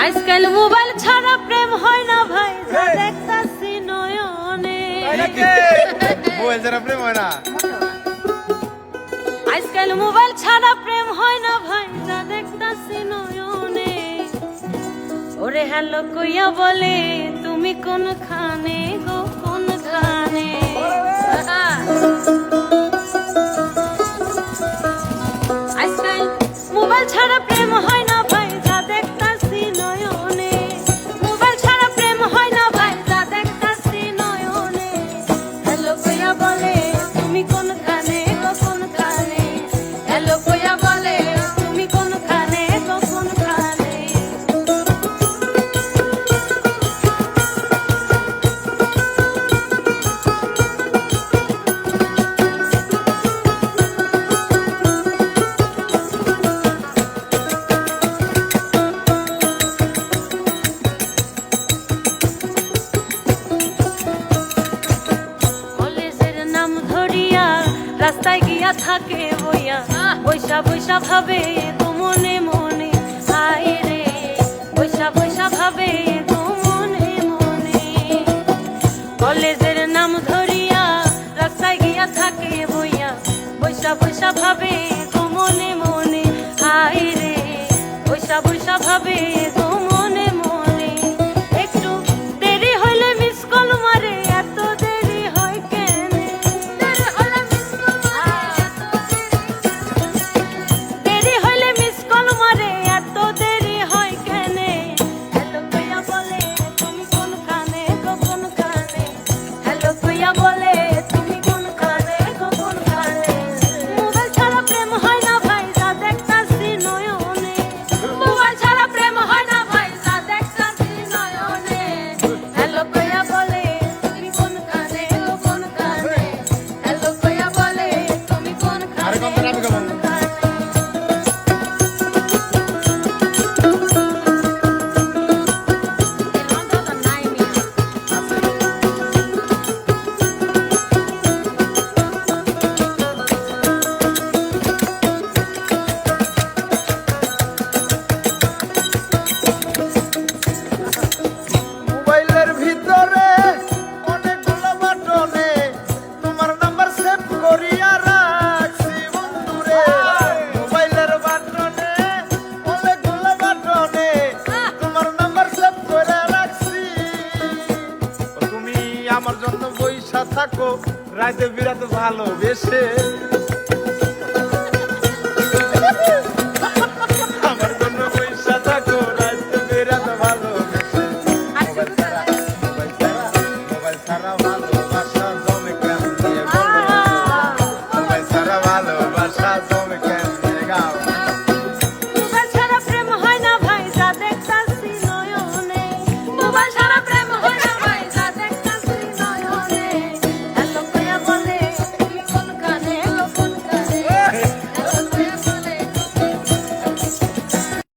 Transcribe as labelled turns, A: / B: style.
A: আজকাল মোবাইল ছাড়া প্রেম হয় না ভাই, যা দেখতাছি নয়নে।
B: মোবাইল ছাড়া প্রেম হয় না।
A: আজকাল মোবাইল ছাড়া প্রেম হয় না ভাই, যা দেখতাছি নয়নে। ওরে হ্যালো কইয়া বলে তুমি কোনখানে গো কোনখানে। আজকাল মোবাইল ছাড়া প্রেম হয় না ভাই, যা দেখতাছি নয়নে। মোবাইল ছাড়া প্রেম হয় না ভাই, যা দেখতাছি নয়নে। হ্যালো কইয়া বলে তুমি কোনখানে গো কোনখানে। হ্যালো কইয়া বলে তুমি কোনখানে গো কোনখানে। কলেজের নাম ধরিয়া রাস্তায় গিয়া থাকে বইয়া, বৈশা বৈশা ভাবে গো মনে মনে। হায় রে বৈশা বৈশা ভাবে গো মনে মনে। কলেজের নাম ধরিয়া রাস্তায় গিয়া থাকে বইয়া, বৈশা বৈশা ভাবে গো মনে মনে। হায় রে বৈশা বৈশা ভাবে গো মনে মনে। একটু দেরি হইলে মিস কল মারে, এত দেরি হয় কেনে। দেরি হইলে মিস কল মারে, এত দেরি হয় কেনে। হ্যালো কইয়া বলে তুমি কোনখানে গো কোনখানে। হ্যালো কইয়া বলে তুমি কোনখানে গো কোনখানে। মোবাইল ছাড়া প্রেম হয় না ভাই, যা দেখতাছি নয়নে। মোবাইল ছাড়া প্রেম হয় না ভাই, যা দেখতাছি নয়নে। হ্যালো কইয়া বলে তুমি কোনখানে গো কোনখানে। হ্যালো কইয়া বলে তুমি
B: আরে
A: কোনখানে
B: কম করে আমি
A: গো
B: কম।
A: কোনখানে।
B: মোবাইলের ভিতরে অনেকগুলো বাটনে তোমার নাম্বার সেভ করিয়া রাখছি বন্ধুরে। মোবাইলের বাটনে অনেকগুলো বাটনে তোমার নাম্বার সেভ করে রাখছি। তুমি আমার জন্য বইসা থাকো রাতে বিরাতে ভালোবেসে।